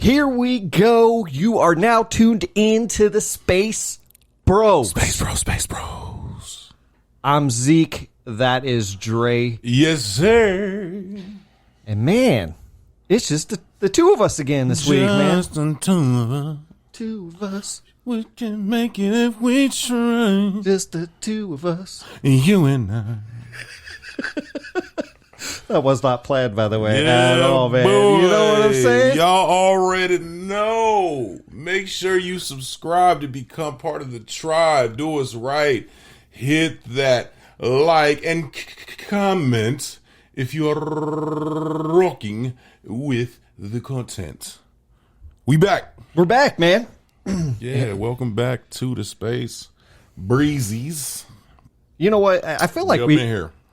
Here we go. You are now tuned into the Space Bros. Space Bros. I'm Zeke. That is Dre. Yes, sir. And man, it's just the two of us again this week, man. Just the two of us. Two of us. We can make it if we try. Just the two of us. You and I. That was not planned, by the way, at all, man. Boy. You know what I'm saying? Y'all already know. Make sure you subscribe to become part of the tribe. Do us right. Hit that like and comment if you are rocking with the content. We back. We're back, man. Yeah, welcome back to the Space Breezies. You know what? I feel like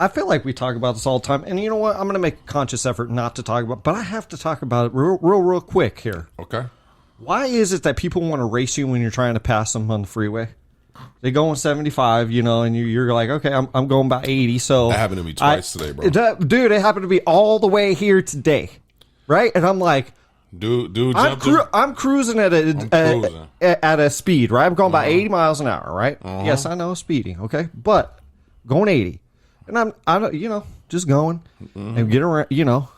I feel like we talk about this all the time, and you know what? I'm going to make a conscious effort not to talk about, but I have to talk about it real quick here. Okay. Why is it that people want to race you when you're trying to pass them on the freeway? They go on 75, you know, and you're like, okay, I'm going about 80. So that happened to me twice today, bro. Dude, it happened to be all the way here today, right? And I'm like, dude, I'm cruising at a speed, right? I'm going about 80 miles an hour, right? Yes, I know speeding, okay, but going 80. And I'm just going and get around, you know.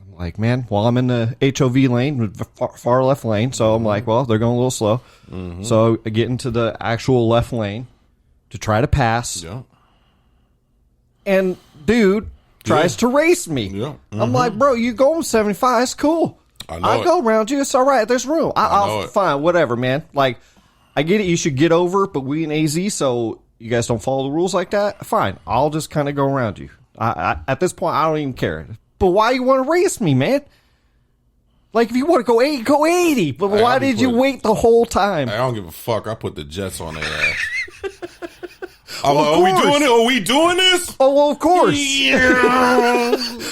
I'm like, man, well, I'm in the HOV lane, far left lane. So I'm like, well, they're going a little slow. So I get into the actual left lane to try to pass. Yeah. And dude tries to race me. Yeah. I'm like, bro, you going 75. It's cool. I'll go around you. It's all right. There's room. I'll fine, whatever, man. Like, I get it. You should get over, but we in AZ, so you guys don't follow the rules like that? Fine. I'll just kind of go around you. At this point, I don't even care. But why you want to race me, man? Like, if you want to go 80, go 80. But why did you wait the whole time? I don't give a fuck. I put the jets on their ass. Are we doing this? Oh, well, of course. Yeah.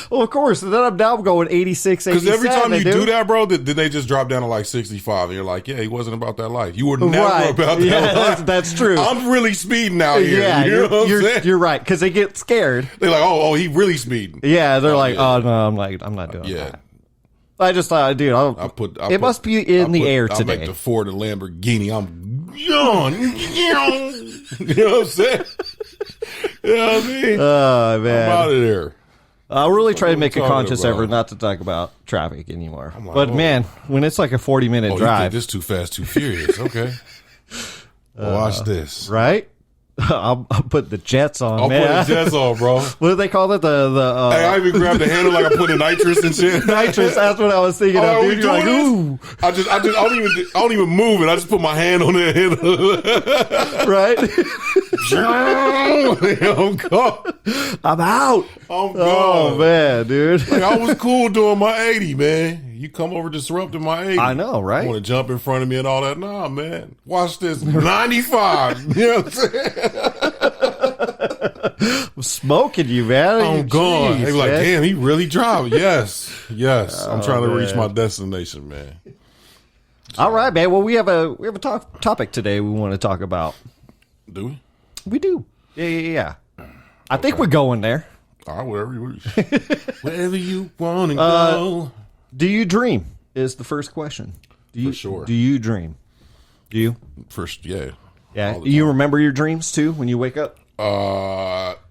Well, of course. And then I'm now going 86, 87. Because every time you do that, bro, then they just drop down to like 65. And you're like, yeah, he wasn't about that life. You were never about that life. That's true. I'm really speeding out here. Yeah, you know what I'm saying? You're right. Because they get scared. They're like, oh, he really speeding. Yeah, they're like, oh, no, I'm not doing that. I just thought, dude, it must be in the air today. I'll make the Ford a Lamborghini. You know what I'm saying? You know what I mean? Oh, man. I'm out of there. I'll really try to make a conscious effort not to talk about traffic anymore. Like, but, man, when it's like a 40-minute drive. You think this Too Fast, Too Furious. Okay. Watch this. Right? I'll put the jets on, man. I'll put the jets on, bro. What do they call it? Hey, I even grabbed the handle like I put in nitrous and shit. Nitrous, that's what I was thinking of, dude. You're like, ooh. I don't even move it. I just put my hand on the handle. Right? I'm gone. I'm out. I'm gone. Oh, man, dude. Like, I was cool doing my 80, man. You come over disrupting my 80. I know, right? You want to jump in front of me and all that? Nah, man. Watch this. 95. You know what I'm saying? I'm smoking you, man. I'm gone. They be like, damn, he really dropped. Yes. I'm trying to reach my destination, man. All right, man. Well, we have a topic today we want to talk about. Do we? We do. Yeah. I think we're going there. All right, wherever you wish. Wherever you want to go. Do you dream? Is the first question. For sure. Do you dream? Do you? First, yeah. Yeah. You remember your dreams too when you wake up?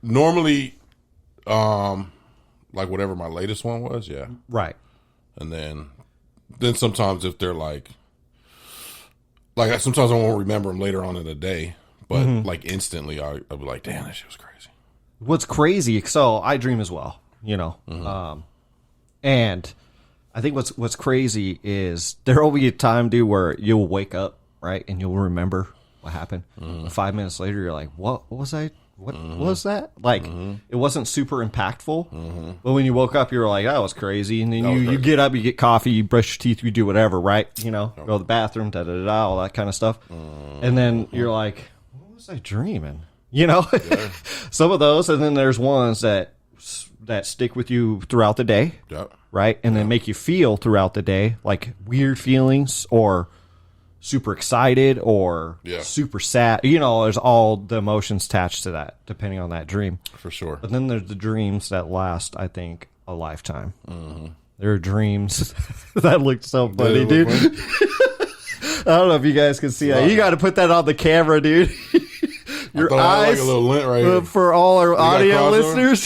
Normally, like whatever my latest one was, yeah. Right. And then sometimes if they're like sometimes I won't remember them later on in the day, but like instantly I'll be like, damn, that shit was crazy. What's crazy? So I dream as well, you know, and I think what's crazy is there will be a time, dude, where you'll wake up, right, and you'll remember what happened. 5 minutes later, you're like, what was I? What was that? Like, it wasn't super impactful, but when you woke up, you were like, that was crazy. And then you get up, you get coffee, you brush your teeth, you do whatever, right? You know, go to the bathroom, all that kind of stuff. And then you're like, what was I dreaming? You know, some of those, and then there's ones that stick with you throughout the day, right? And then make you feel throughout the day, like weird feelings or super excited or super sad. You know, there's all the emotions attached to that, depending on that dream. For sure. But then there's the dreams that last, I think, a lifetime. There are dreams. That looked so funny, dude. I don't know if you guys can see that. You got to put that on the camera, dude. Your eyes, like a little lint right here. For all our audio listeners.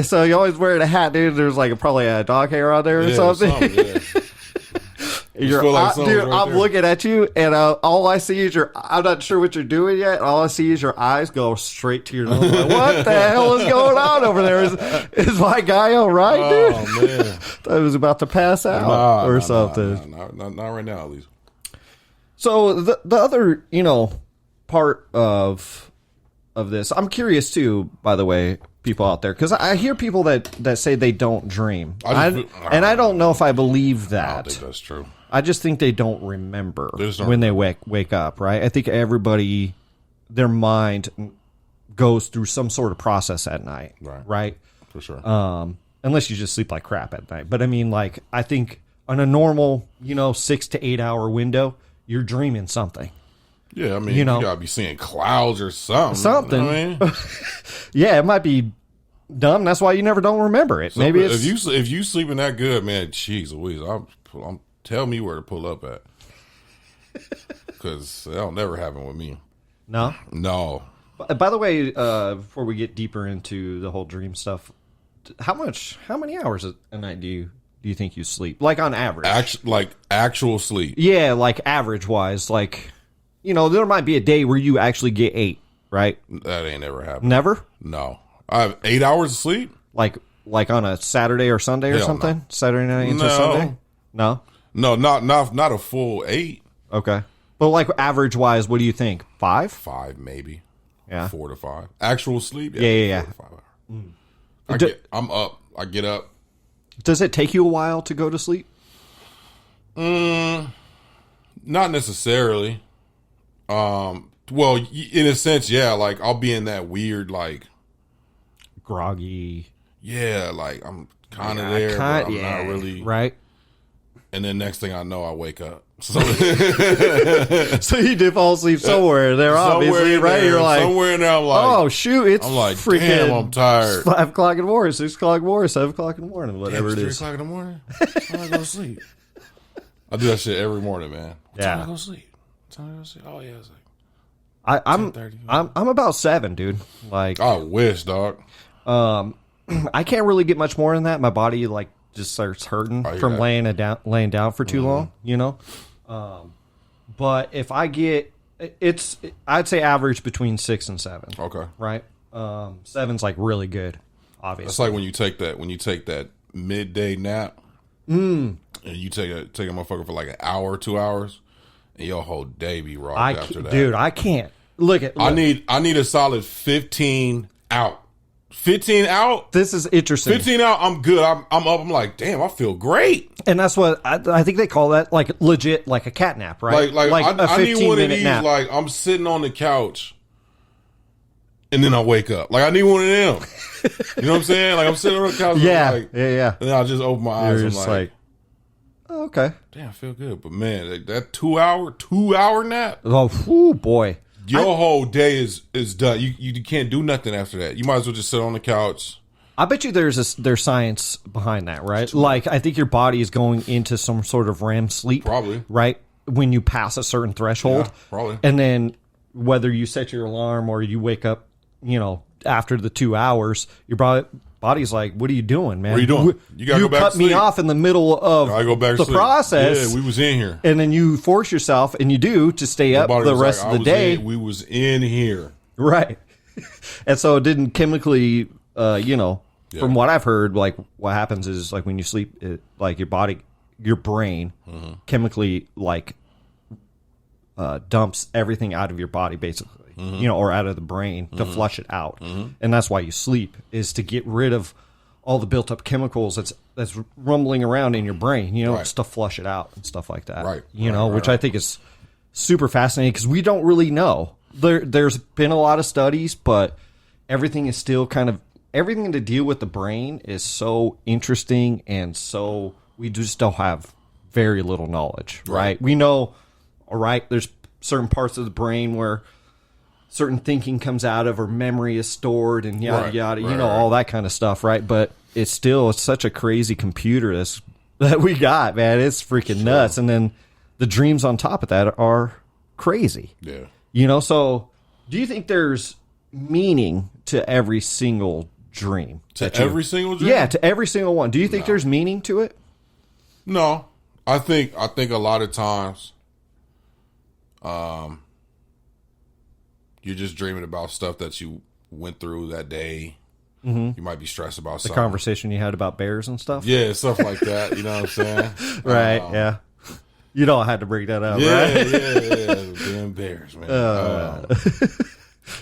So you always wearing a hat, dude. There's like probably a dog hair on there or something. Dude, I'm looking at you, and all I see is I'm not sure what you're doing yet. All I see is your eyes go straight to your nose. Like, what the hell is going on over there? Is my guy all right, dude? Oh, man. I was about to pass out or something. Not right now, at least. So the other, part of this, I'm curious too, by the way, people out there, because I hear people that say they don't dream. I don't know if I believe that. I don't think that's true. I just think they don't remember when they wake up, right? I think everybody, their mind goes through some sort of process at night, right? For sure. Unless you just sleep like crap at night. But I mean, like, I think on a normal, 6 to 8 hour window, you're dreaming something. Yeah, I mean, you gotta be seeing clouds or something. Something. You know what I mean? Yeah, it might be dumb. That's why you never don't remember it. Maybe it's... if you sleeping that good, man, jeez Louise, I'm tell me where to pull up at, because that'll never happen with me. No. By the way, before we get deeper into the whole dream stuff, how many hours a night do you think you sleep? Like on average, actual sleep. Yeah, like average wise, like there might be a day where you actually get 8, right? That ain't ever happened. Never. No, I have 8 hours of sleep. Like on a Saturday or Sunday or something. No. Saturday night into Sunday. No, not a full 8. Okay, but like average wise, what do you think? 5? 5 maybe. Yeah, 4 to 5. Actual sleep. Yeah. 4 to 5 hours. I'm up. I get up. Does it take you a while to go to sleep? Not necessarily. Well, in a sense, yeah. Like I'll be in that weird, like groggy. Yeah, like I'm kind of there, but I'm not really right. And then next thing I know, I wake up. So, so you did fall asleep somewhere there, obviously, right? You're like somewhere in there. I'm like, oh shoot, it's freaking. Damn, I'm tired. 5 o'clock in the morning, 6 o'clock in the morning, 7 o'clock in the morning, whatever it is. 3 o'clock in the morning. I'm gonna go to sleep. I do that shit every morning, man. What time I go to sleep? Oh yeah, it's like I'm about 7, dude. Like I wish, dog. I can't really get much more than that. My body like just starts hurting from laying down for too long, but if I get I'd say average between 6 and 7. Okay. Right. 7's like really good. Obviously, it's like when you take that midday nap, and you take a motherfucker for like an hour, 2 hours, and your whole day be rocked after that. Dude, I can't. Look. I need a solid 15 out. 15 out. This is interesting. 15 out. I'm good. I'm up. I'm like, damn, I feel great. And that's what I think they call that, like legit, like a cat nap, right? Like a 15 need one of minute these. Nap. Like I'm sitting on the couch, and then I wake up. Like I need one of them. You know what I'm saying? Like I'm sitting on the couch. Yeah, like, yeah. And then I just open my eyes. You're and just like, oh, okay. Damn, I feel good. But man, like, that 2 hour nap. Oh, boy. Your whole day is done. You can't do nothing after that. You might as well just sit on the couch. I bet you there's science behind that, right? Like, I think your body is going into some sort of REM sleep. Probably. Right? When you pass a certain threshold. Yeah, probably. And then whether you set your alarm or you wake up, after the 2 hours, your body's like, what are you doing, man? What are you doing? You gotta go back to sleep. You cut me off in the middle of the process. Yeah, we was in here. And then you force yourself, and you do, to stay up the rest of the day. We was in here. Right. And so it didn't chemically, from what I've heard, like what happens is like when you sleep, like your brain chemically like dumps everything out of your body basically, or out of the brain to flush it out. And that's why you sleep, is to get rid of all the built up chemicals that's rumbling around in your brain, it's to flush it out and stuff like that. Right. Which I think is super fascinating because we don't really know. There's been a lot of studies, but everything is still everything to deal with the brain is so interesting, and so we just still have very little knowledge, right? We know, all right, there's certain parts of the brain where certain thinking comes out of, or memory is stored, and yada yada, all that kind of stuff, right? But it's still such a crazy computer that we got, man. It's freaking nuts. And then the dreams on top of that are crazy. Yeah. You know, so do you think there's meaning to every single dream? To every single dream? Yeah, to every single one. Do you think there's meaning to it? No. I think a lot of times you're just dreaming about stuff that you went through that day. You might be stressed about The something. conversation you had about bears and stuff? Yeah, stuff like that. You know what I'm saying? Right, yeah. You know I had to bring that up, Yeah, right? yeah. Damn bears, man.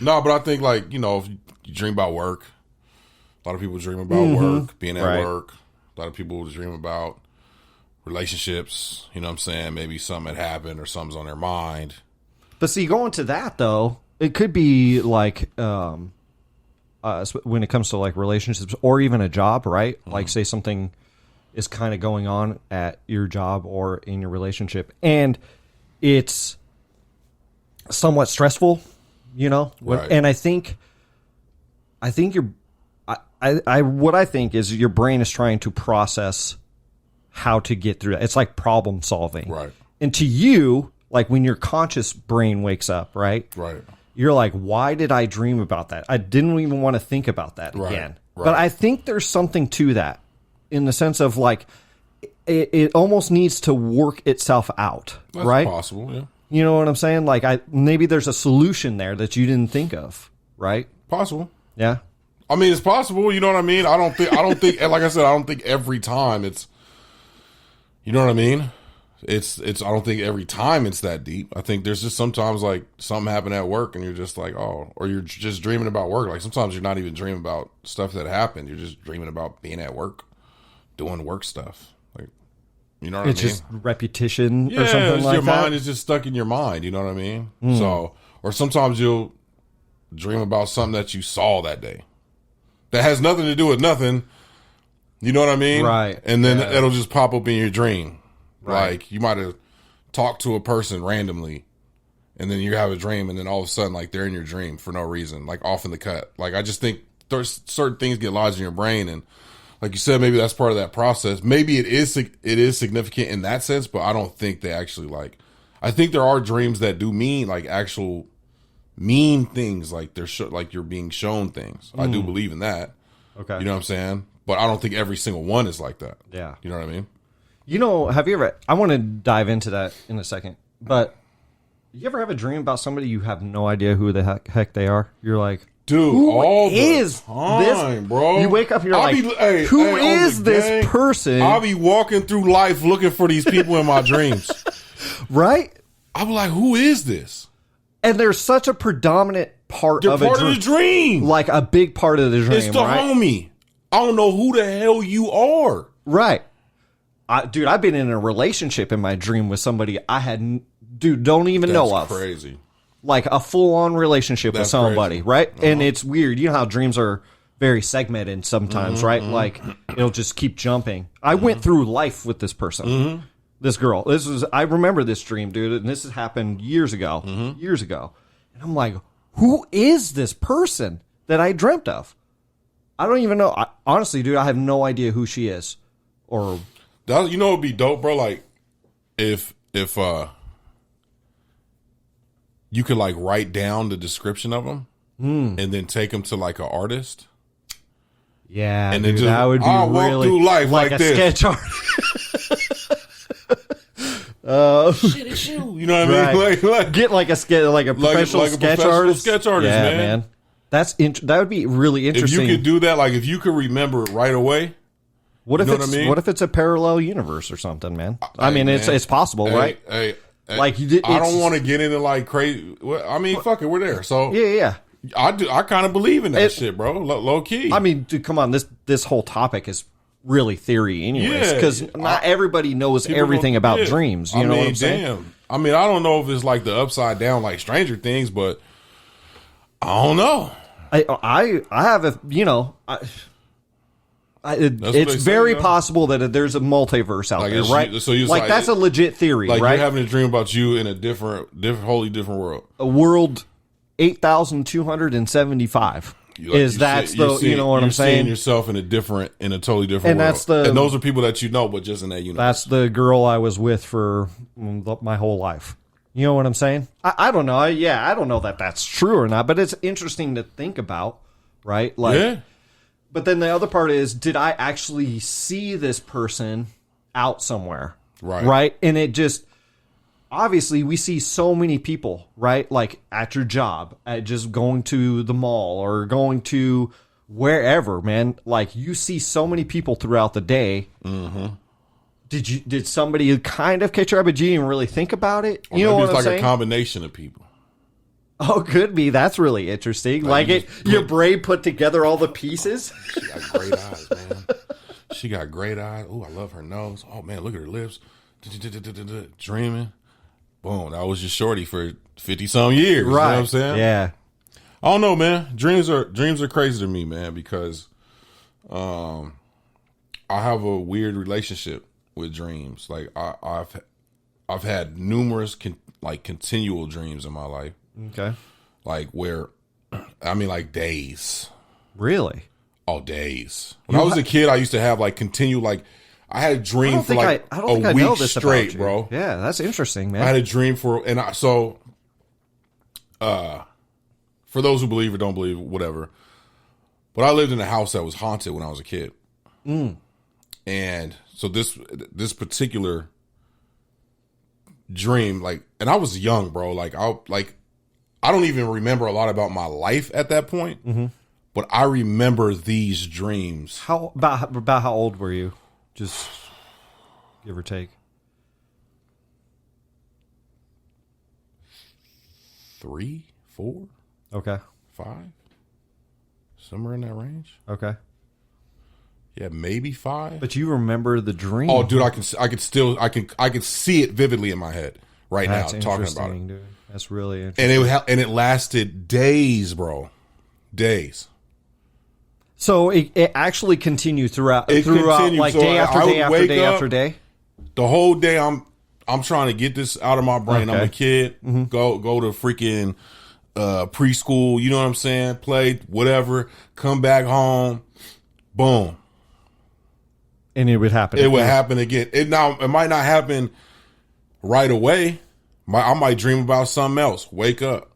No, but I think, like, you know, if you dream about work, a lot of people dream about work, being at work. A lot of people dream about relationships. You know what I'm saying? Maybe something had happened or something's on their mind. But see, going to that, though, it could be like when it comes to like relationships or even a job, right? Like say something is kind of going on at your job or in your relationship and it's somewhat stressful, you know? Right. And I think what I think is your brain is trying to process how to get through that. It's like problem solving. Right. And to you, like when your conscious brain wakes up, right? Right. You're like, why did I dream about that? I didn't even want to think about that again. Right. But I think there's something to that in the sense of like, it almost needs to work itself out, That's right? possible, yeah. You know what I'm saying? Like maybe there's a solution there that you didn't think of, right? Possible. Yeah. I mean, it's possible. You know what I mean? I don't think, like I said, I don't think every time it's, you know what I mean? I don't think every time it's that deep. I think there's just sometimes like something happened at work and you're just like, oh, or you're just dreaming about work. Like sometimes you're not even dreaming about stuff that happened. You're just dreaming about being at work, doing work stuff. Like, you know what It's I mean? just repetition Yeah, or something it's like your that. mind is just stuck in your mind. You know what I mean? So, or sometimes you'll dream about something that you saw that day that has nothing to do with nothing. You know what I mean? Right. And then it'll just pop up in your dream. Right. Like you might have talked to a person randomly and then you have a dream and then all of a sudden like they're in your dream for no reason, like off in the cut. Like I just think there's certain things get lodged in your brain and like you said, maybe that's part of that process. Maybe it is significant in that sense, but I don't think they actually like, I think there are dreams that do mean like actual mean things, like they're like you're being shown things. I do believe in that. Okay. You know what I'm saying? But I don't think every single one is like that. Yeah. You know what I mean? You know, have you ever, I want to dive into that in a second, but you ever have a dream about somebody you have no idea who the heck they are? You're like, dude, who all is the time, this, bro? You wake up and you're like, who is this person? I'll be walking through life looking for these people in my dreams. Right? I'll be like, who is this? And there's such a predominant part They're of part a dream. of the dream. Like a big part of the dream, It's the right? homie. I don't know who the hell you are. Right. Dude, I've been in a relationship in my dream with somebody I had, don't even know of. That's crazy. Like a full-on relationship with That's somebody, crazy. right? And it's weird. You know how dreams are very segmented sometimes, right? Like it'll just keep jumping. I went through life with this person, this girl. I remember this dream, dude, and this has happened years ago. And I'm like, who is this person that I dreamt of? I don't even know. Honestly, dude, I have no idea who she is. Or You know, it'd be dope, bro. Like, if you could like write down the description of them and then take them to like an artist. yeah, And dude, then just, that would be I'll really walk through life like a this. sketch artist. Shit, it's you. You know what I mean? Right. Like Get like a professional sketch artist. sketch artist, yeah, man. That's that would be really if interesting. you could do that, like if you could remember it right away. what if know it's what I mean? what if it's a parallel universe or something, man? I mean, man. it's possible, right? Hey, Like you did. I don't want to get into like crazy. I mean, fuck it, we're there. So Yeah. I do. I kind of believe in that shit, bro. Low key. I mean, dude, come on. This whole topic is really theory, anyways, Yeah. because not everybody knows everything don't- about yeah. dreams. You know what I'm saying? Damn. I mean, I don't know if it's like the upside down, like Stranger Things, but I don't know. I have a what it's they say, very though. possible that there's a multiverse out Like, there, it's- right? so you- like that's a legit theory, Like right? you're having a dream about you in a wholly different world. A world 8,275. is that's the you know what I'm saying? Seeing yourself in a totally different and world. that's the and those are people that you know, but just in that universe. That's the girl I was with for my whole life. You know what I'm saying? I don't know. I don't know that that's true or not, but it's interesting to think about, right? Like, yeah. But then the other part is, did I actually see this person out somewhere? Right. Right? And it just, obviously, we see so many people, right? Like at your job, at just going to the mall or going to wherever, man. Like you see so many people throughout the day. Mm-hmm. Did somebody kind of catch your eye, but you didn't really think about it? You know what I'm saying? It's like a combination of people. Oh, could be. That's really interesting. Like your brain put together all the pieces. She got great eyes, man. She got great eyes. Oh, I love her nose. Oh man, look at her lips. Dreaming. Boom. That was just shorty for 50-some years. Right. You know what I'm saying? Yeah. I don't know, man. Dreams are crazy to me, man, because I have a weird relationship with dreams. Like I've had numerous continual dreams in my life. Okay. Like where, I mean, like days. Really? Oh, days. When I was a kid, I used to have like continue, like I had a dream for like a week straight, bro. Yeah, that's interesting, man. I had a dream for those who believe or don't believe, whatever. But I lived in a house that was haunted when I was a kid. Mm. And so this particular dream, like, and I was young, bro. I don't even remember a lot about my life at that point, mm-hmm. but I remember these dreams. How about how old were you? Just give or take. 3, 4, okay, 5, somewhere in that range. Okay. Yeah, maybe 5. But you remember the dream? Oh, dude, I can see it vividly in my head right now. Talking about it, dude. That's really interesting. And it lasted days, bro. Days. So it actually continued throughout, like so day after day after day after day. The whole day, I'm trying to get this out of my brain. Okay. I'm a kid. Mm-hmm. Go to freaking preschool. You know what I'm saying? Play whatever. Come back home. Boom. And it would happen. It would happen again. It might not happen right away. I might dream about something else. Wake up.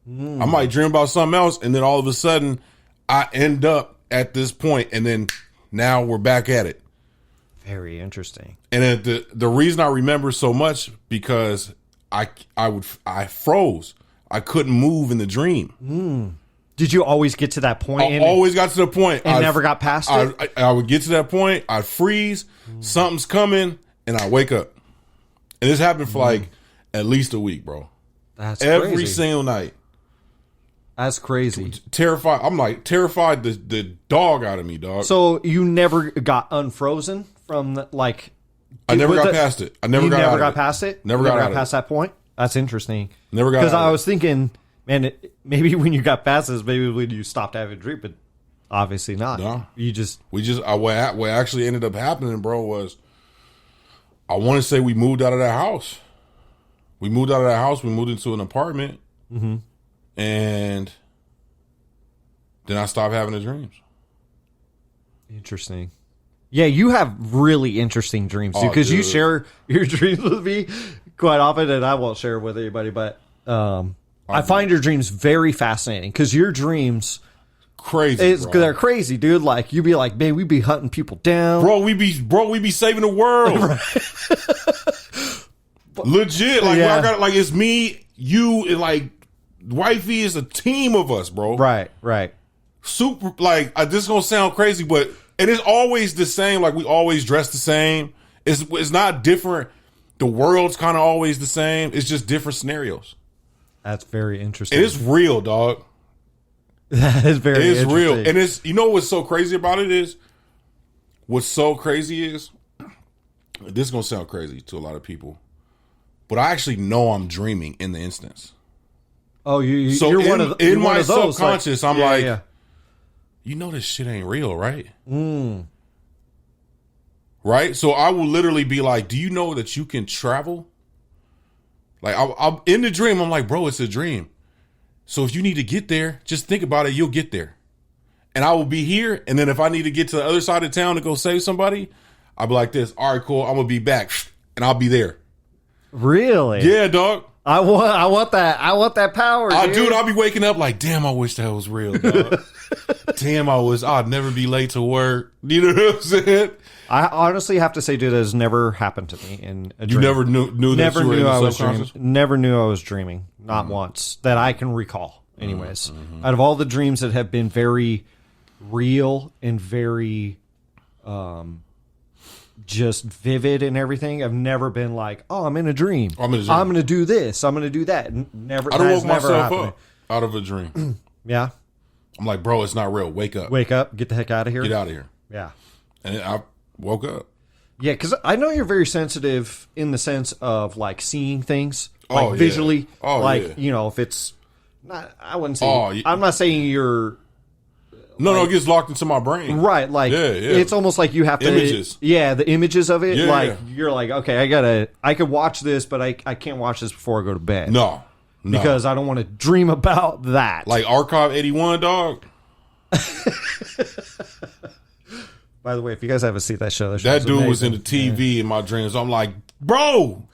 I might dream about something else, and then all of a sudden, I end up at this point, and then now we're back at it. Very interesting. And the reason I remember so much because I froze. I couldn't move in the dream. Did you always get to that point? I always got to the point. And never got past it? I would get to that point. I'd freeze. Something's coming, and I wake up. And this happened for like at least a week, bro. That's every crazy. Single night. That's crazy. Terrified. I'm like terrified the dog out of me, dog. So you never got unfrozen from I never got past it. I never got past it. Never got past that point. That's interesting. Never got because I was thinking, man, maybe when you got past this, maybe when you stopped having a dream, but obviously not. No, what actually ended up happening, bro, was I want to say we moved out of that house. We moved into an apartment, and then I stopped having the dreams. Interesting. Yeah, you have really interesting dreams, too, because you share your dreams with me quite often, and I won't share with anybody, but I find your dreams very fascinating, because your dreams... Crazy, they're crazy, dude. Like, you be like, man, we be hunting people down. Bro, we be saving the world. Legit. Like, I got, like, it's me, you, and, like, wifey is a team of us, bro. Right. Super, like, this is gonna sound crazy, but... And it's always the same. Like, we always dress the same. It's not different. The world's kind of always the same. It's just different scenarios. That's very interesting. And it's real, dog. That is very interesting. It's real. And it's, you know what's so crazy about it is? What's so crazy is, this is going to sound crazy to a lot of people, but I actually know I'm dreaming in the instance. Oh, you're one of those. In my subconscious, I'm like, you know this shit ain't real, right? Right? So I will literally be like, do you know that you can travel? Like, I'm in the dream, I'm like, bro, it's a dream. So if you need to get there, just think about it, you'll get there. and I will be here. And then if I need to get to the other side of town to go save somebody, I'll be like this. All right, cool. I'm gonna be back, and I'll be there. Really? Yeah, dog. I want that power. Dude, I'll be waking up like, damn, I wish that was real, dog. Damn, I'd never be late to work. You know what I'm saying? I honestly have to say, dude, that has never happened to me in a dream. You never knew that you were in the subconscious? Never knew I was dreaming. Not once. That I can recall, anyways. Out of all the dreams that have been very real and very just vivid and everything, I've never been like, oh, I'm in a dream. I'm going to do this. I'm going to do that. Never. I don't woke myself up out of a dream. Yeah. I'm like, bro, it's not real. Wake up. Wake up. Get the heck out of here. Get out of here. Yeah. And I woke up. Yeah, because I know you're very sensitive in the sense of like seeing things, like visually. Oh, like, yeah. you know, if it's not, I wouldn't say, I'm not saying you're. No, it gets locked into my brain. Right, like it's almost like you have to images. Yeah, the images of it. Yeah, like you're like, okay, I could watch this, but I can't watch this before I go to bed. No. Because I don't want to dream about that. Like Archive 81, dog. By the way, if you guys haven't seen that show, that dude was in the TV in my dreams. I'm like, bro.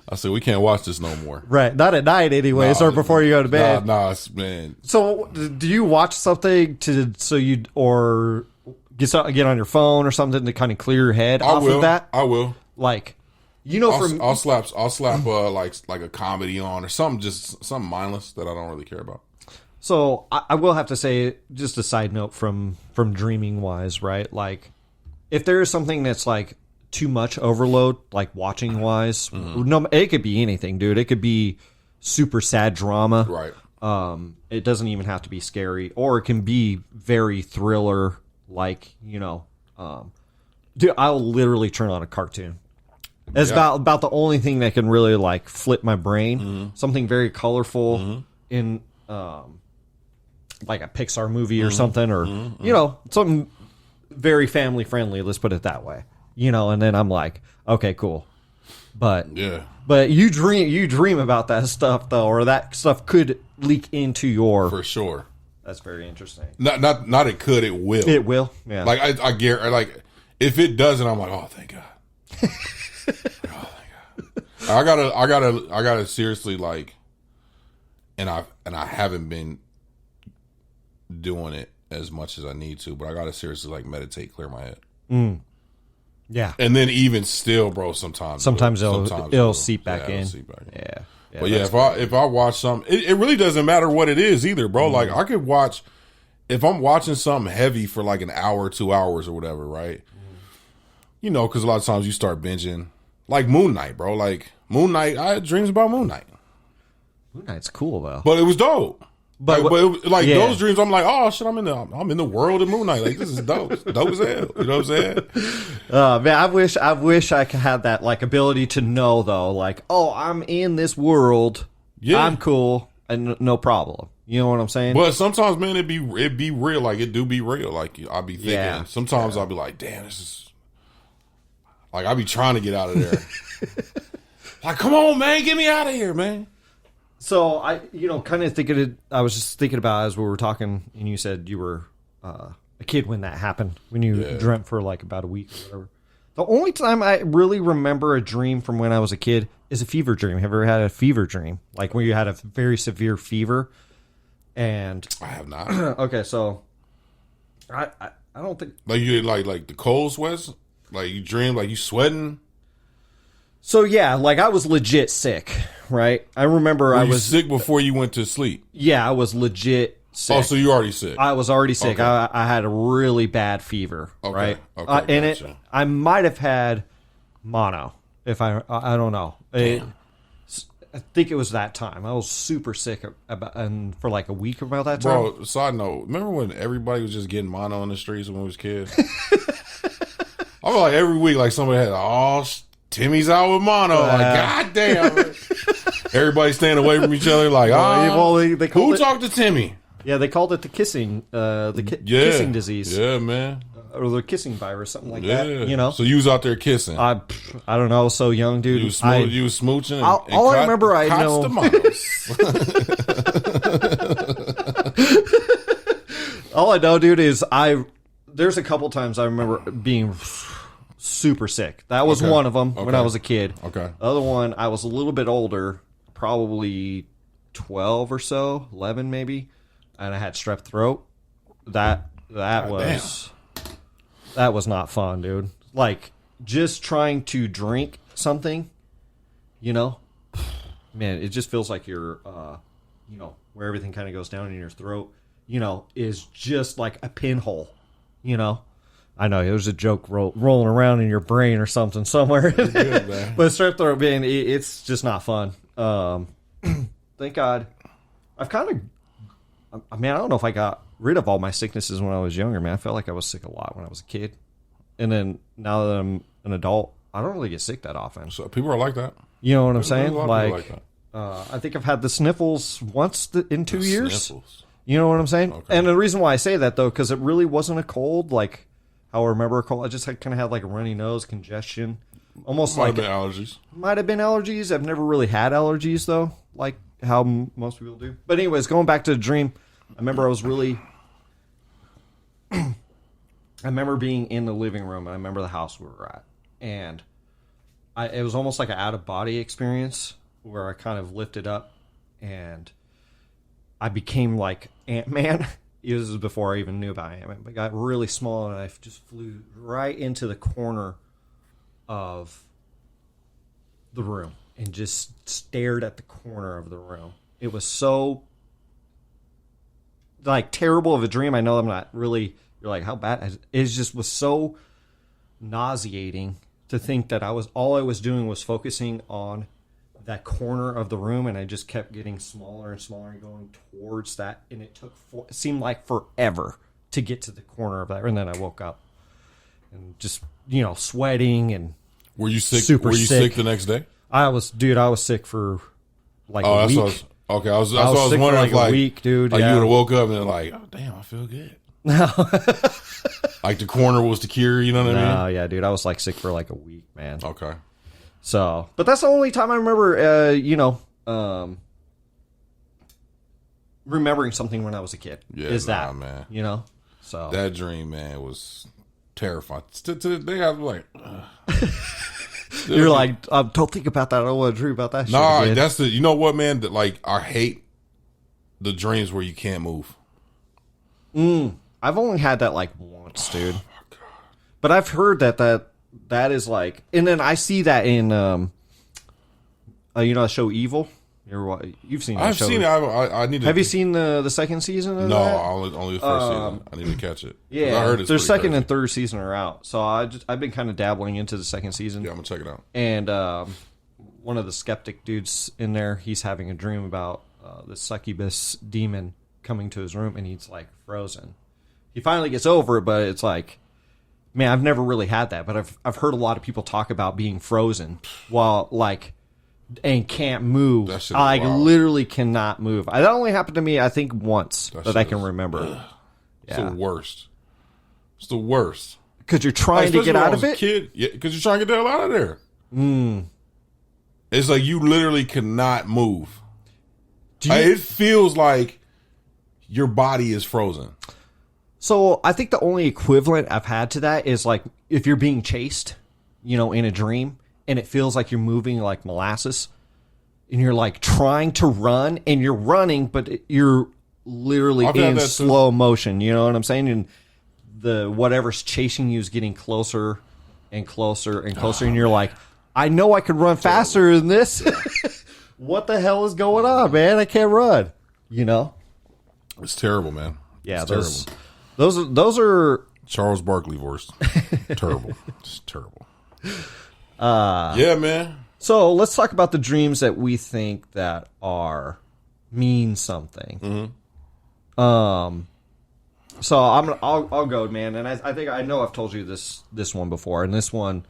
I said, we can't watch this no more. Right. Not at night anyways, or before you go to bed. Man. So do you watch something or get on your phone or something to kind of clear your head of that? I will. Like, you know, I'll slap like a comedy on or something, just something mindless that I don't really care about. So I will have to say, just a side note from dreaming wise, right? Like, if there is something that's like too much overload, like watching wise, no, it could be anything, dude. It could be super sad drama, right? It doesn't even have to be scary, or it can be very thriller, like, you know, dude. I'll literally turn on a cartoon. It's about the only thing that can really like flip my brain. Something very colorful in like a Pixar movie or something, or you know, something very family friendly. Let's put it that way. You know, and then I'm like, okay, cool. But you dream about that stuff though, or that stuff could leak into your. For sure. That's very interesting. Not it could, it will. It will. Yeah. Like I guarantee, like if it doesn't, I'm like, oh, thank God. Oh, thank God. I gotta seriously like, and I haven't been doing it as much as I need to, but I gotta seriously like meditate, clear my head. Yeah. And then even still, bro, sometimes it'll seep back in. Yeah. But yeah, if I watch something, it really doesn't matter what it is either, bro. Like I could watch, if I'm watching something heavy for like an hour, 2 hours or whatever, right? You know, because a lot of times you start binging. Like Moon Knight, bro. Like Moon Knight, I had dreams about Moon Knight. Moon Knight's cool though. But it was dope. But those dreams, I'm like, oh shit, I'm in the world of Moon Knight. Like this is dope. It's dope as hell. You know what I'm saying? Man, I wish I could have that like ability to know though, like, oh, I'm in this world. Yeah. I'm cool and no problem. You know what I'm saying? But sometimes, man, it be real. Like it do be real. Like I'll be thinking. Sometimes I'll be like, damn, this is. Like I be trying to get out of there. Like, come on, man, get me out of here, man. So I was just thinking about as we were talking, and you said you were a kid when that happened, when you dreamt for like about a week or whatever. The only time I really remember a dream from when I was a kid is a fever dream. Have you ever had a fever dream? Like when you had a very severe fever? And I have not. Okay, so I don't think like you like the cold sweats, like you dream like you sweating. So yeah, like I was legit sick, right? I remember I was sick before you went to sleep. Yeah, I was legit sick. Oh, so you already sick? I was already sick. Okay. I had a really bad fever, right? Okay, and I might have had mono. If I don't know. I think it was that time. I was super sick for like a week about that time. Bro, side note, remember when everybody was just getting mono in the streets when we was kids? I was like every week, like somebody had Timmy's out with mono. Like, God damn. Everybody staying away from each other. Like, who talked to Timmy? Yeah, they called it the kissing, kissing disease. Yeah, man. Or the kissing virus, something like that. You know. So you was out there kissing. I don't know. I was so young, dude. You was smooching. All I remember, I know. All I know, dude, is there's a couple times I remember being super sick. That was one of them when I was a kid. Okay. The other one, I was a little bit older, probably 12 or so, 11 maybe, and I had strep throat. That was not fun, dude. Like, just trying to drink something, you know, man, it just feels like you're, you know, where everything kind of goes down in your throat, you know, is just like a pinhole, you know. I know, it was a joke rolling around in your brain or something somewhere. Good, man. But strep throat, man, it's just not fun. Thank God. I've kind of, I mean, I don't know if I got rid of all my sicknesses when I was younger, man. I felt like I was sick a lot when I was a kid. And then now that I'm an adult, I don't really get sick that often. So people are like that. You know what I'm saying? A lot of people like that. I think I've had the sniffles once in 2 years. Sniffles. You know what I'm saying? Okay. And the reason why I say that, though, because it really wasn't a cold, like how I remember a cold. I just kind of had like a runny nose, congestion. Almost Might like have been allergies. Might have been allergies. I've never really had allergies, though, like how most people do. But anyways, going back to the dream, I remember I was really... I remember being in the living room, and I remember the house we were at. And it was almost like an out-of-body experience where I kind of lifted up, and I became like Ant-Man. This was before I even knew about Ant-Man. But I got really small, and I just flew right into the corner of the room and just stared at the corner of the room. It was so like terrible of a dream. I know I'm not really, you're like, how bad? It just was so nauseating to think that all I was doing was focusing on that corner of the room, and I just kept getting smaller and smaller and going towards that, and it seemed like forever to get to the corner of that. And then I woke up and just, you know, sweating and were you sick? Super were you sick. sick the next day? I was sick for like a week. Okay, I was sick for wondering if like a week, dude. Like yeah. you would have woke up and then like, oh damn, I feel good. Like the corner was the cure, you know what I mean? No, yeah, dude, I was like sick for like a week, man. Okay. So, but that's the only time I remember, you know, remembering something when I was a kid. Yeah, that, man. You know, so that dream, man, was terrifying. They have like, you're like, don't think about that. I don't want to dream about that. Nah, shit again. that's you know what, man? That like I hate the dreams where you can't move. I've only had that like once, dude. Oh, my God. But I've heard that is like, and then I see that in, you know, the show Evil. You've seen that I've show. seen it. I need to. Have you seen the second season of No, that? only the first season. I need to catch it. Yeah, I heard it's their pretty second crazy. and third season are out. So I've been kind of dabbling into the second season. Yeah, I'm gonna check it out. And one of the skeptic dudes in there, he's having a dream about the succubus demon coming to his room, and he's like frozen. He finally gets over it, but it's like, man, I've never really had that. But I've heard a lot of people talk about being frozen while like and can't move. That shit is I wild. literally cannot move. That only happened to me, I think, once that I can remember. It's the worst. It's the worst. Because you're trying to get out of it. Kid, yeah, because you're trying to get the hell out of there. It's like you literally cannot move. It feels like your body is frozen. So I think the only equivalent I've had to that is like if you're being chased, you know, in a dream, and it feels like you're moving like molasses, and you're like trying to run, and you're running, but you're literally in slow motion. You know what I'm saying? And the whatever's chasing you is getting closer and closer and closer, and you're like, I know I could run faster than this. What the hell is going on, man? I can't run. You know? It's terrible, man. Yeah, it's terrible. Those are Charles Barkley voice. Terrible. It's terrible. Yeah, man. So let's talk about the dreams that we think that mean something. Mm-hmm. So I'll go, man, and I think I know I've told you this one before, and this one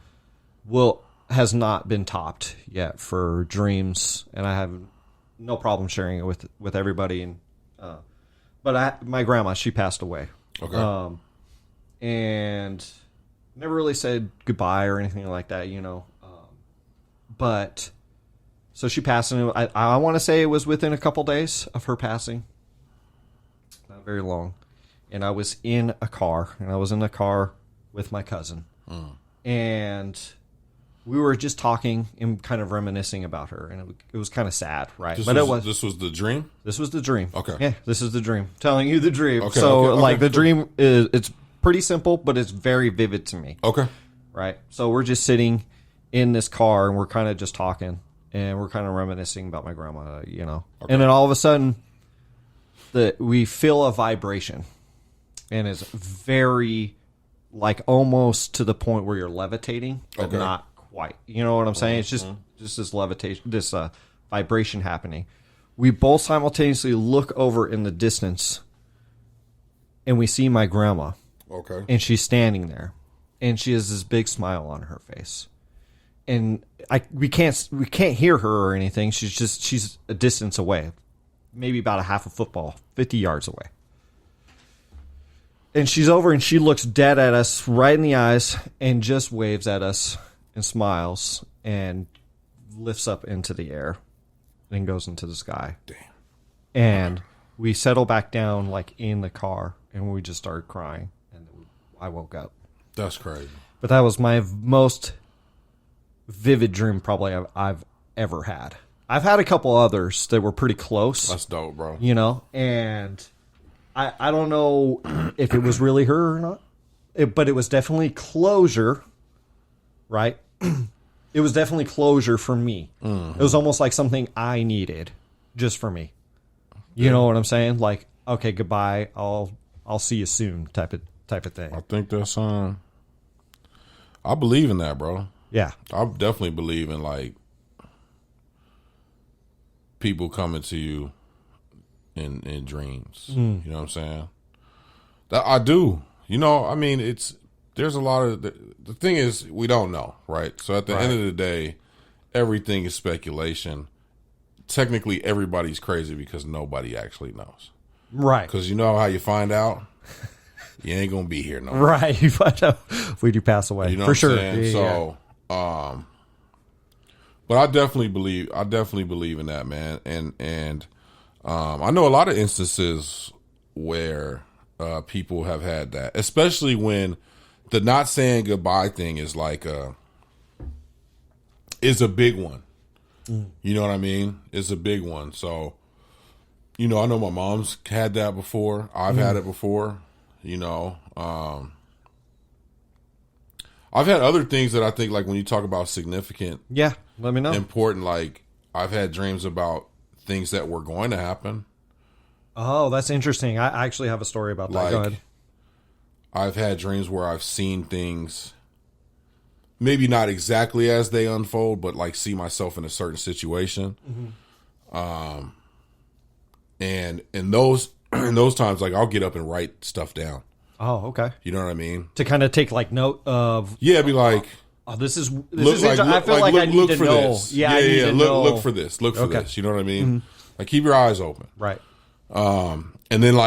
has not been topped yet for dreams, and I have no problem sharing it with everybody. And but my grandma, she passed away. Okay. And never really said goodbye or anything like that, you know. But so she passed, and I want to say it was within a couple days of her passing. Not very long. and I was in a car, with my cousin, and we were just talking and kind of reminiscing about her, and it was kind of sad, right? This was the dream? This was the dream. Okay. Yeah, this is the dream. Telling you the dream. Okay, so, okay, the dream it's pretty simple, but it's very vivid to me. Okay. Right? So we're just sitting in this car, and we're kind of just talking, and we're kind of reminiscing about my grandma, Okay. And then all of a sudden, we feel a vibration, and it's very, almost to the point where you're levitating, but not quite. You know what I'm saying? It's just this levitation, this vibration happening. We both simultaneously look over in the distance, and we see my grandma. Okay. And she's standing there, and she has this big smile on her face. And we can't hear her or anything. She's a distance away, maybe about a half a football, 50 yards away. And she's over, and she looks dead at us right in the eyes and just waves at us and smiles and lifts up into the air and goes into the sky. Damn. And we settle back down in the car, and we just started crying, and I woke up. That's crazy. But that was my most vivid dream probably I've ever had. I've had a couple others that were pretty close. That's dope, bro. And I don't know if it was really her or not, but it was definitely closure, right? It was definitely closure for me. Mm-hmm. It was almost like something I needed just for me. You know what I'm saying? Okay, goodbye. I'll see you soon type of thing. I think that's I believe in that, bro. Yeah. I definitely believe in people coming to you in dreams. You know what I'm saying? That I do. There's a lot of the thing is we don't know, right? So at the end of the day, everything is speculation. Technically, everybody's crazy because nobody actually knows. Right. Because you know how you find out? You ain't going to be here no more. Right. You find out when you pass away. You know for what sure. I'm saying? So, but I definitely believe in that, man. And I know a lot of instances where people have had that, especially when the not saying goodbye thing is is a big one. You know what I mean? It's a big one. So, I know my mom's had that before. I've had it before. I've had other things that I think when you talk about significant, let me know. Important, I've had dreams about things that were going to happen. Oh, that's interesting. I actually have a story about that. Go ahead. I've had dreams where I've seen things, maybe not exactly as they unfold, but see myself in a certain situation. Mm-hmm. And in those times, I'll get up and write stuff down. Oh, okay. You know what I mean? To kind of take note of. Yeah, be this is I feel like I need to know. This. Yeah, I need to know. Look for this. Look for this. You know what I mean? Mm-hmm. Keep your eyes open. Right. And then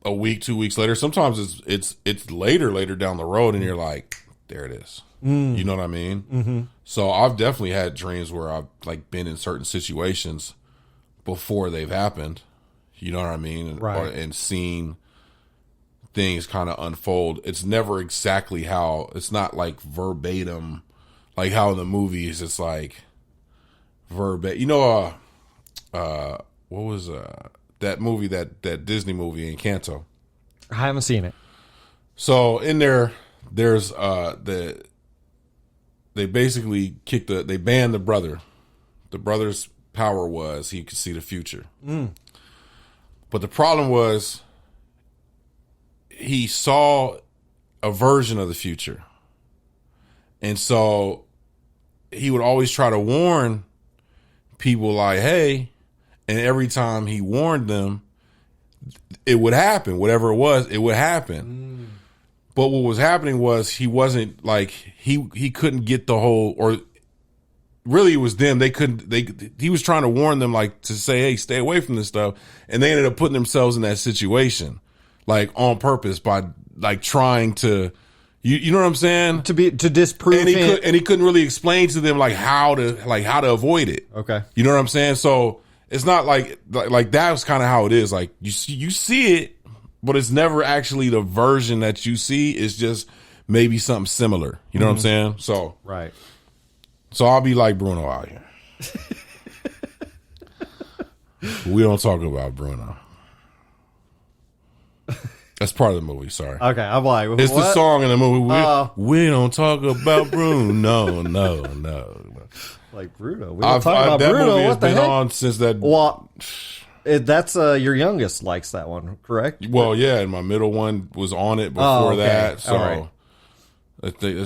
a week, 2 weeks later, sometimes it's later down the road, and you're there it is. You know what I mean? Mm-hmm. So I've definitely had dreams where I've been in certain situations before they've happened. You know what I mean? Right. And seen things kind of unfold. It's never exactly how. It's not verbatim, how in the movies it's verbatim. What was that movie, that Disney movie, Encanto? I haven't seen it. So in there's they basically they banned the brother. The brother's power was he could see the future. But the problem was he saw a version of the future. And so he would always try to warn people hey, and every time he warned them, it would happen. Whatever it was, it would happen. But what was happening was he wasn't he couldn't get the whole, or really it was them. He was trying to warn them to say, hey, stay away from this stuff. And they ended up putting themselves in that situation, on purpose by trying to, you know what I'm saying? To disprove it. And he couldn't really explain to them how to avoid it. Okay. You know what I'm saying? So it's not that was kind of how it is. You see it, but it's never actually the version that you see. It's just maybe something similar. You know what I'm saying? So Right. So I'll be like Bruno out here. We don't talk about Bruno. That's part of the movie. Sorry. Okay, I'm like, It's what? the song in the movie. We don't talk about Bruno. No. Like Bruno. We don't talk about that Bruno. movie has What the been heck? on since that. Well, that's your youngest likes that one, correct? Well, yeah, and my middle one was on it before okay. that. So All right. I think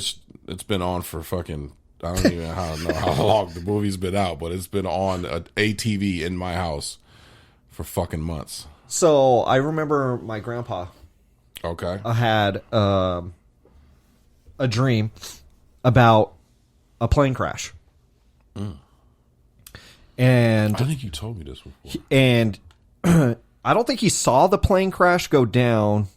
it's been on for fucking. I don't even know how long the movie's been out, but it's been on a ATV in my house for fucking months. So I remember my grandpa. Okay. I had a dream about a plane crash. And I think you told me this before. And I don't think he saw the plane crash go down.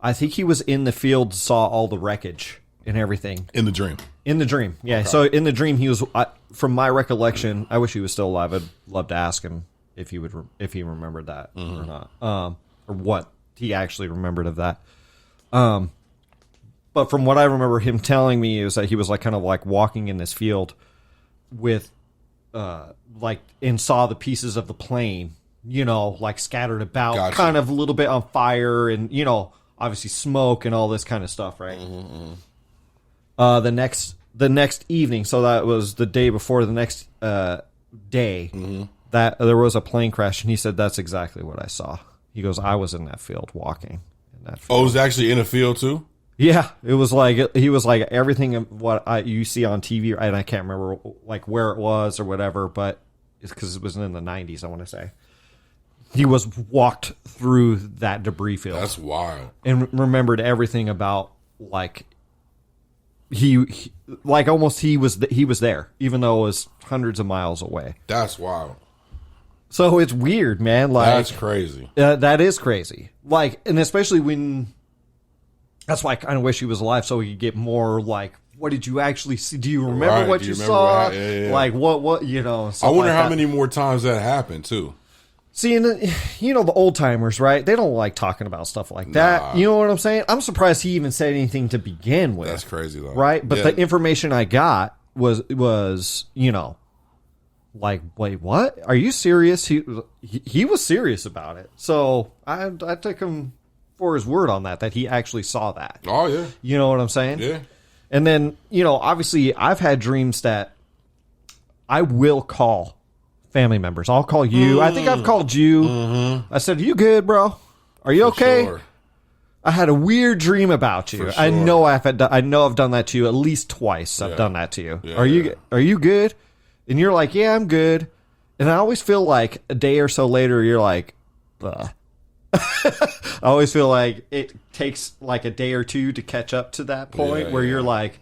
I think he was in the field, saw all the wreckage and everything. In the dream. In the dream, yeah. Okay. So in the dream, he was. From my recollection, I wish he was still alive. I'd love to ask him if he remembered that or not, or what he actually remembered of that. But from what I remember him telling me is that he was like kind of like walking in this field with, and saw the pieces of the plane, like scattered about, Gotcha. kind of a little bit on fire, and obviously smoke and all this kind of stuff, right? The next evening, so that was the day before the next day, that there was a plane crash, and he said that's exactly what I saw. He goes, I was in that field walking in that field. Oh, it was actually in a field too? Yeah, it was like he was like everything of what you see on TV, and I can't remember like where it was or whatever, but it's because it was in the 90s, I want to say. He was walked through that debris field. That's wild. And remembered everything about like he like almost he was there, even though it was hundreds of miles away. That's wild. So it's weird, man. Like That's crazy. That is crazy. Like, and especially when. That's why I kind of wish he was alive, so we could get more like, what did you actually see? Do you remember what you saw? Yeah. Like what I wonder how many more times that happened too. See, and the old timers, right? They don't like talking about stuff like that. Nah. You know what I'm saying? I'm surprised he even said anything to begin with. That's crazy though, right? But yeah. the information I got was like, wait, what? Are you serious? He was serious about it. So I took him for his word on that he actually saw that. Oh yeah. You know what I'm saying? Yeah. And then, obviously I've had dreams that I will call family members. I'll call you. I think I've called you. Mm-hmm. I said, you good, bro? Are you okay? Sure. I had a weird dream about you. For sure. I know I've done that to you at least twice. I've done that to you. Yeah, Are you good? And you're like, yeah, I'm good. And I always feel like a day or so later, you're like, ugh. I always feel like it takes like a day or two to catch up to that point where you're like,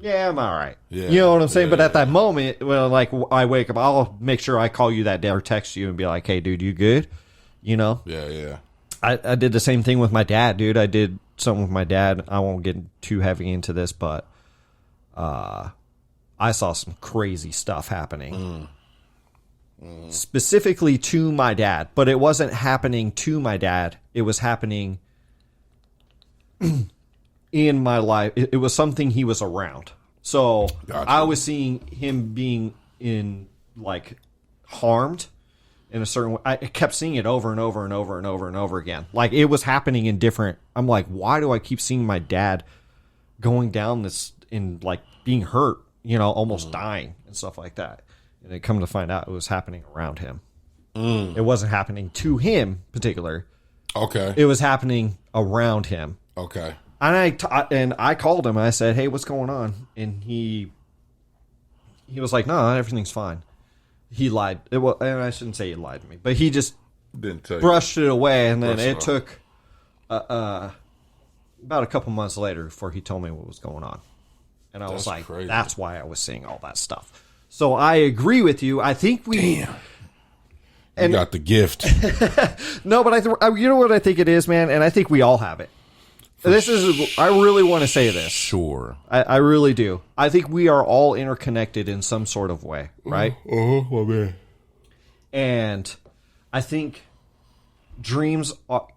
yeah, I'm all right. Yeah, you know what I'm saying? yeah, But at that moment, when like I wake up, I'll make sure I call you that day or text you and be like, hey, dude, you good? Yeah. I did the same thing with my dad, dude. I did something with my dad. I won't get too heavy into this, but I saw some crazy stuff happening. Specifically to my dad, but it wasn't happening to my dad. It was happening in my life. It was something he was around. So Gotcha. I was seeing him being harmed in a certain way. I kept seeing it over and over and over and over and over again. Like it was happening in different. I'm like, why do I keep seeing my dad going down this in like being hurt? Almost dying and stuff like that. And it come to find out it was happening around him. It wasn't happening to him particular. Okay. It was happening around him. Okay. And I called him and I said, hey, what's going on? And he was like, no, everything's fine. He lied. And I shouldn't say he lied to me, but he just Didn't tell you. brushed it away. And then Brushed it it took about a couple months later before he told me what was going on. And I was like, crazy. That's why I was seeing all that stuff. So I agree with you. I think we... Damn. You got the gift. No, but you know what I think it is, man? And I think we all have it. I really want to say this. Sure. I really do. I think we are all interconnected in some sort of way, right? Oh, my man. And I think dreams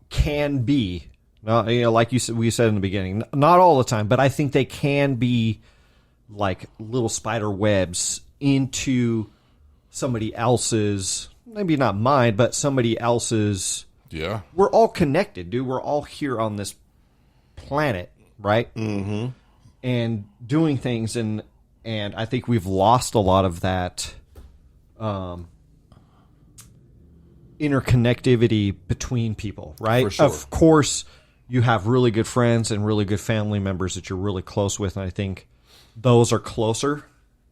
can be, like we said in the beginning, not all the time, but I think they can be like little spider webs into somebody else's, maybe not mine, but somebody else's. Yeah. We're all connected, dude. We're all here on this planet, right? Mm-hmm. And doing things, and I think we've lost a lot of that interconnectivity between people, right? For sure. Of course, you have really good friends and really good family members that you're really close with, and I think those are closer,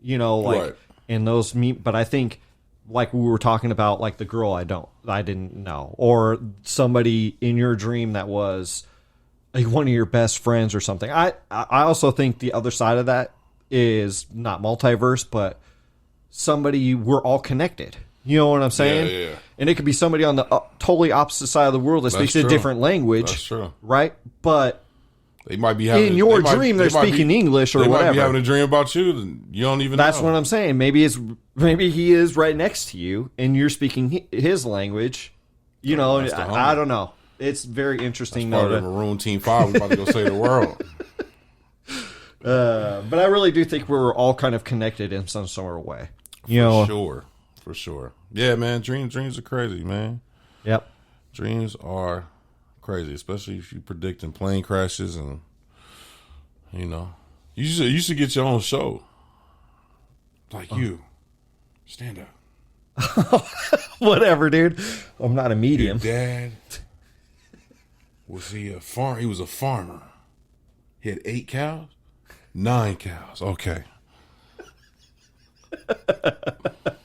Right. and those meet. But I think, like we were talking about, like the girl I didn't know, or somebody in your dream that was like one of your best friends or something. I also think the other side of that is not multiverse, but somebody, we're all connected. You know what I'm saying? Yeah. And it could be somebody on the totally opposite side of the world that speaks a different language. That's true. Right? But they might be having, in your dream, they're speaking English or whatever. They might be having a dream about you, and you don't even know. That's what I'm saying. Maybe he is right next to you, and you're speaking his language. I don't know. It's very interesting. That's part of Maroon Team 5. We're about to go save the world. But I really do think we're all kind of connected in some sort of way. For sure. Yeah, man. Dreams are crazy, man. Yep. Dreams are crazy, especially if you predicting plane crashes and you should get your own show. Like you. Stand up. Whatever, dude. I'm not a medium. Your dad was he a farm? He was a farmer. He had 8 cows? 9 cows. Okay.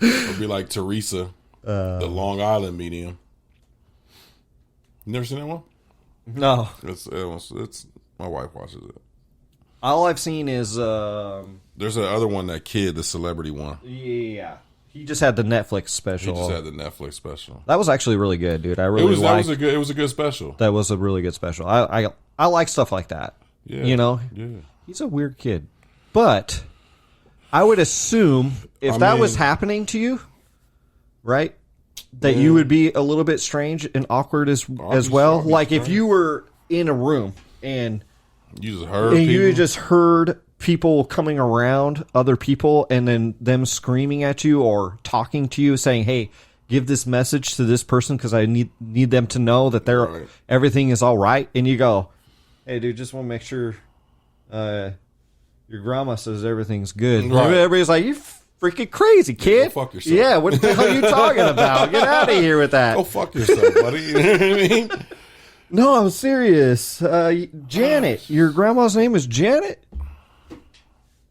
It'll be like Teresa, the Long Island medium. You never seen that one? No. It's my wife watches it. All I've seen is there's the other one, that kid, the celebrity one. Yeah. He just had the Netflix special. That was actually really good, dude. It was a good special. That was a really good special. I like stuff like that. Yeah. Yeah. He's a weird kid. But I would assume if that was happening to you, right? That you would be a little bit strange and awkward as well. Like if you were in a room and you just heard people coming around, other people, and then them screaming at you or talking to you, saying, "Hey, give this message to this person because I need them to know that everything is all right." And you go, "Hey, dude, just want to make sure your grandma says everything's good." Right. Everybody's like, "You freaking crazy, kid. Go fuck yourself." Yeah, what the hell are you talking about? Get out of here with that. Go fuck yourself, buddy. You know what I mean? No, I'm serious. Janet. Your grandma's name is Janet?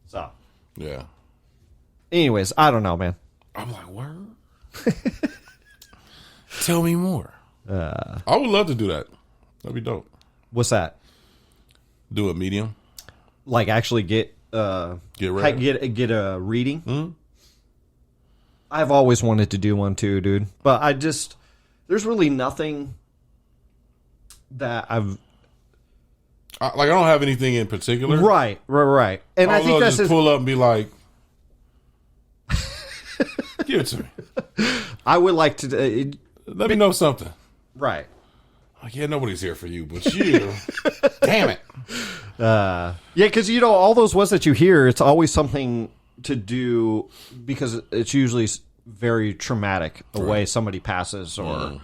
So. Yeah. Anyways, I don't know, man. I'm like, word? Tell me more. I would love to do that. That'd be dope. What's that? Do a medium. Like actually get a reading? Mm-hmm. I've always wanted to do one too, dude. But there's really nothing that I don't have anything in particular. Right. And I think that's just pull up and be like, give it to me. I would like to let me know something. Right. Like, yeah, nobody's here for you, but you. Damn it. Yeah, because all those ones that you hear, it's always something to do because it's usually very traumatic the way somebody passes, or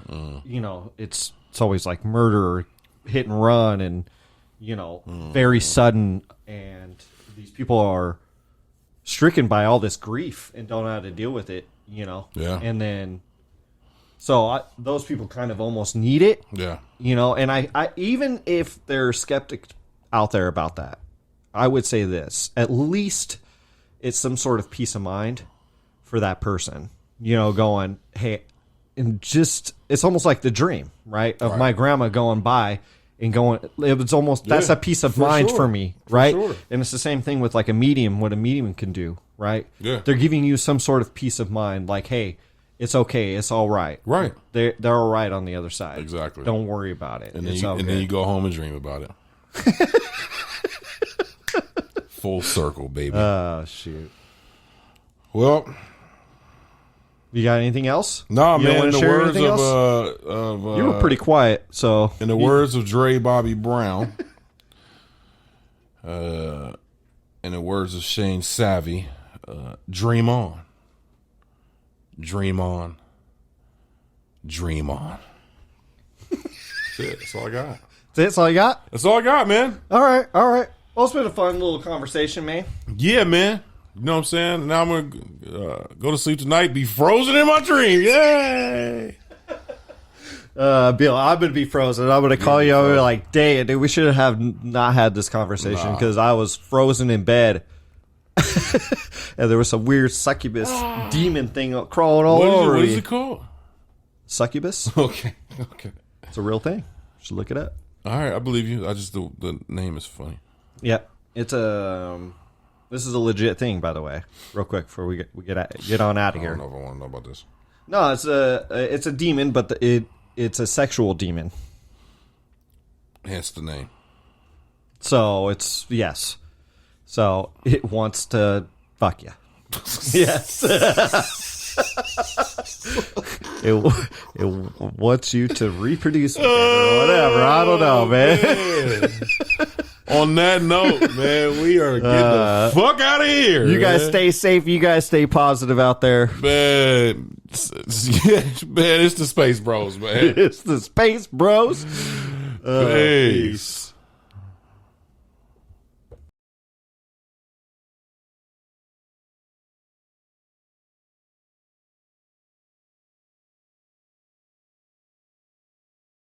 it's always like murder, or hit and run, and very sudden, and these people are stricken by all this grief and don't know how to deal with it. And then those people kind of almost need it. Yeah. And I even if they're skeptic out there about that, I would say this: at least it's some sort of peace of mind for that person. Going, hey, and just it's almost like the dream, right? Of my grandma going by and going. It was almost that's a peace of mind for me, right? Sure. And it's the same thing with like a medium. What a medium can do, right? Yeah. They're giving you some sort of peace of mind, like, hey, it's okay, it's all right. Right. They're all right on the other side. Exactly. Don't worry about it. And then you go home and dream about it. Full circle, baby. Oh, shoot. Well, You got anything else? Nah, You don't man. wanna In the share words anything of You were pretty quiet, so. in the words of Dre Bobby Brown, in the words of Shane Savvy, dream on, dream on, dream on. That's it. That's all I got. That's all you got? That's all I got, man. All right. Well, it's been a fun little conversation, man. Yeah, man. You know what I'm saying? Now I'm going to go to sleep tonight, be frozen in my dream. Yay! Bill, I'm going to be frozen. I'm going to call you over like, dang, dude, we should have not had this conversation because I was frozen in bed. And there was some weird succubus demon thing crawling all over me. What is it called? Succubus? Okay. It's a real thing. You should look it up. All right, I believe you. I just, the name is funny. Yeah. It's this is a legit thing, by the way. Real quick before we get on out of here. I don't know if I want to know about this. No, it's a demon, but it's a sexual demon. Hence the name. So yes. So it wants to fuck you. Yes. it wants you to reproduce with it or whatever. I don't know, man. On that note, man, we are getting the fuck out of here. You guys stay safe. You guys stay positive out there. Man, it's the Space Bros, man. It's the Space Bros. Peace.